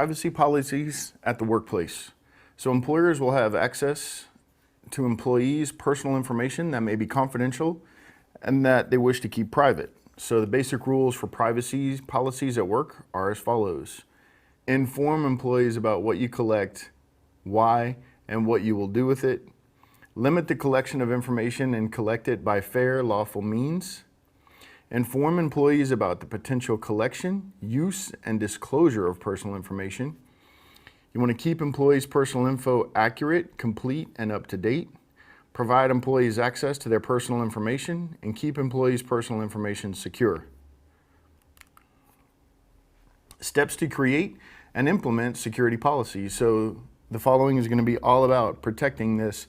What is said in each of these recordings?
privacy policies at the workplace. So employers will have access to employees' personal information that may be confidential and that they wish to keep private. So the basic rules for privacy policies at work are as follows. Inform employees about what you collect, why, and what you will do with it. Limit the collection of information and collect it by fair, lawful means. Inform employees about the potential collection, use, and disclosure of personal information. You want to keep employees' personal info accurate, complete, and up to date. Provide employees access to their personal information and keep employees' personal information secure. Steps to create and implement security policies. So the following is going to be all about protecting this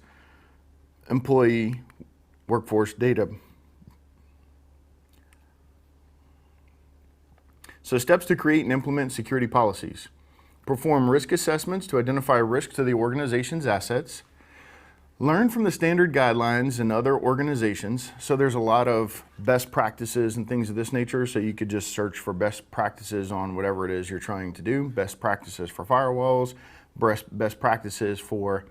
employee workforce data. So steps to create and implement security policies. Perform risk assessments to identify risk to the organization's assets. Learn from the standard guidelines in other organizations. So there's a lot of best practices and things of this nature. So you could just search for best practices on whatever it is you're trying to do. Best practices for firewalls, best practices for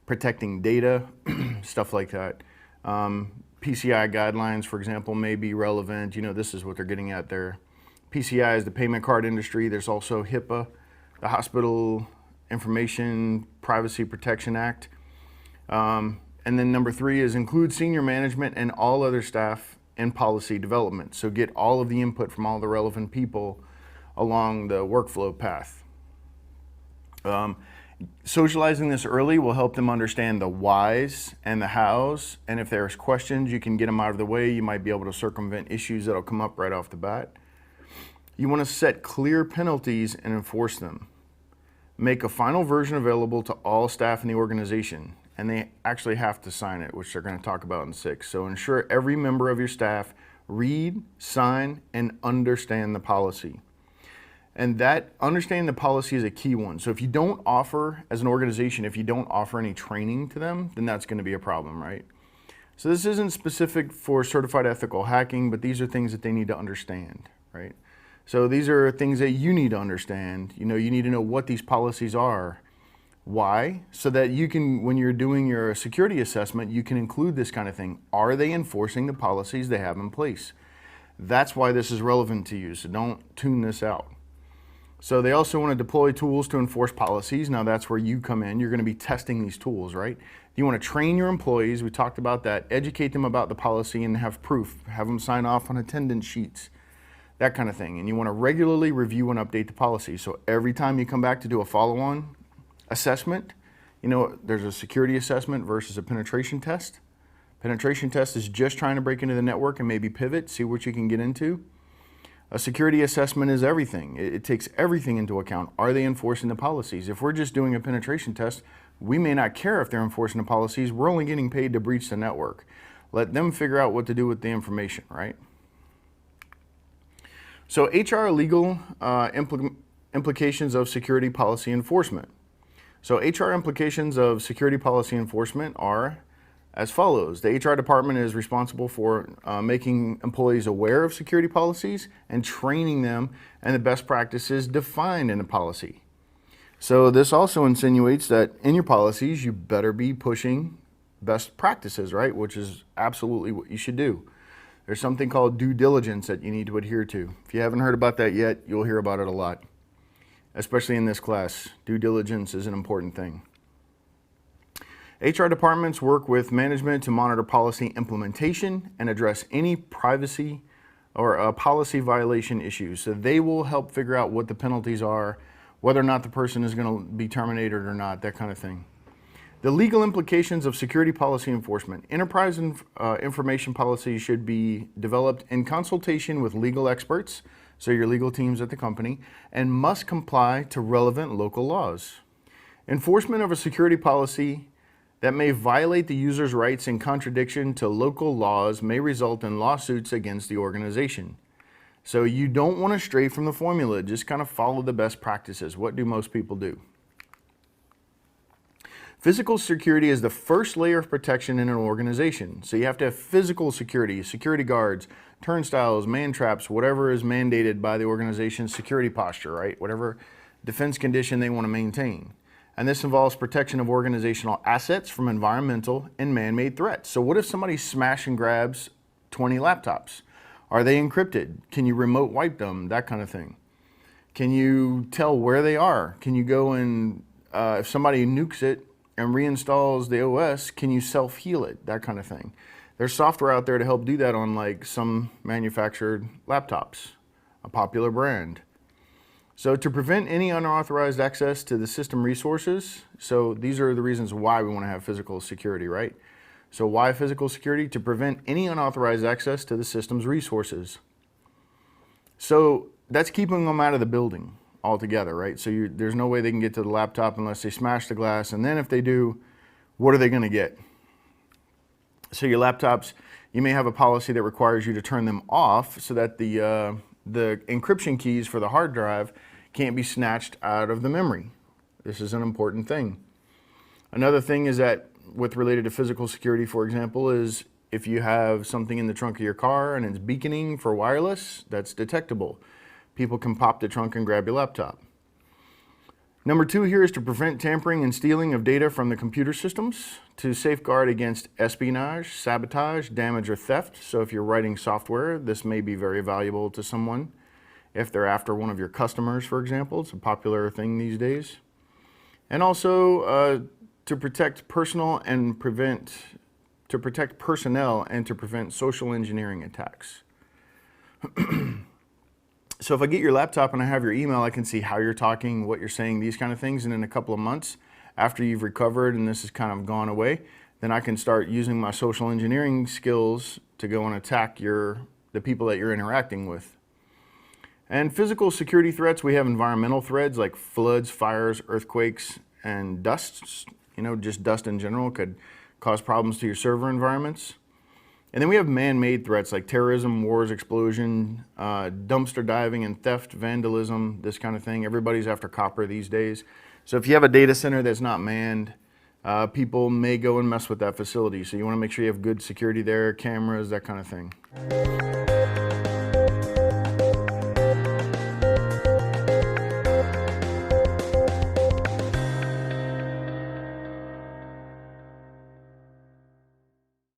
protecting data, stuff like that. PCI guidelines, for example, may be relevant. You know, this is what they're getting at there. PCI is the payment card industry. There's also HIPAA, the Hospital Information Privacy Protection Act. And then number 3 is include senior management and all other staff in policy development. So get all of the input from all the relevant people along the workflow path. Socializing this early will help them understand the whys and the hows. And if there's questions, you can get them out of the way. You might be able to circumvent issues that'll come up right off the bat. You want to set clear penalties and enforce them. Make a final version available to all staff in the organization, and they actually have to sign it, which they're going to talk about in 6. So ensure every member of your staff read, sign, and understand the policy. And that understanding the policy is a key one. So if you don't offer, as an organization, if you don't offer any training to them, then that's going to be a problem, right? So this isn't specific for certified ethical hacking, but these are things that they need to understand, right? So these are things that you need to understand. You know, you need to know what these policies are. Why? So that you can, when you're doing your security assessment, you can include this kind of thing. Are they enforcing the policies they have in place? That's why this is relevant to you, so don't tune this out. So they also want to deploy tools to enforce policies. Now that's where you come in. You're going to be testing these tools, right? You want to train your employees. We talked about that. Educate them about the policy and have proof. Have them sign off on attendance sheets. That kind of thing. And you want to regularly review and update the policy. So every time you come back to do a follow-on assessment, you know, there's a security assessment versus a penetration test. Penetration test is just trying to break into the network and maybe pivot, see what you can get into. A security assessment is everything. It takes everything into account. Are they enforcing the policies? If we're just doing a penetration test, we may not care if they're enforcing the policies. We're only getting paid to breach the network. Let them figure out what to do with the information, right? So HR legal implications of security policy enforcement. So HR implications of security policy enforcement are as follows. The HR department is responsible for making employees aware of security policies and training them and the best practices defined in the policy. So this also insinuates that in your policies, you better be pushing best practices, right? Which is absolutely what you should do. There's something called due diligence that you need to adhere to. If you haven't heard about that yet, you'll hear about it a lot, especially in this class. Due diligence is an important thing. HR departments work with management to monitor policy implementation and address any privacy or policy violation issues. So they will help figure out what the penalties are, whether or not the person is going to be terminated or not, that kind of thing. The legal implications of security policy enforcement. Enterprise information policy should be developed in consultation with legal experts, so your legal teams at the company, and must comply to relevant local laws. Enforcement of a security policy that may violate the user's rights in contradiction to local laws may result in lawsuits against the organization. So you don't want to stray from the formula, just kind of follow the best practices. What do most people do? Physical security is the first layer of protection in an organization. So you have to have physical security, security guards, turnstiles, man traps, whatever is mandated by the organization's security posture, right? Whatever defense condition they want to maintain. And this involves protection of organizational assets from environmental and man-made threats. So what if somebody smash and grabs 20 laptops? Are they encrypted? Can you remote wipe them? That kind of thing. Can you tell where they are? Can you go and, if somebody nukes it and reinstalls the OS, can you self-heal it? That kind of thing. There's software out there to help do that on like some manufactured laptops, a popular brand. So to prevent any unauthorized access to the system resources, so these are the reasons why we want to have physical security, right? So why physical security? To prevent any unauthorized access to the system's resources. So that's keeping them out of the building altogether, right? So there's no way they can get to the laptop unless they smash the glass. And then if they do, what are they going to get? So your laptops, you may have a policy that requires you to turn them off so that the encryption keys for the hard drive can't be snatched out of the memory. This is an important thing. Another thing is that with related to physical security, for example, is if you have something in the trunk of your car and it's beaconing for wireless, that's detectable. People can pop the trunk and grab your laptop. Number 2 here is to prevent tampering and stealing of data from the computer systems, to safeguard against espionage, sabotage, damage, or theft. So if you're writing software, this may be very valuable to someone. If they're after one of your customers, for example, it's a popular thing these days. And also to protect personnel and to prevent social engineering attacks. So if I get your laptop and I have your email, I can see how you're talking, what you're saying, these kind of things. And in a couple of months, after you've recovered and this has kind of gone away, then I can start using my social engineering skills to go and attack the people that you're interacting with. And physical security threats, we have environmental threats like floods, fires, earthquakes, and dust. Just dust in general could cause problems to your server environments. And then we have man-made threats like terrorism, wars, explosion, dumpster diving and theft, vandalism, this kind of thing. Everybody's after copper these days. So if you have a data center that's not manned, people may go and mess with that facility. So you want to make sure you have good security there, cameras, that kind of thing.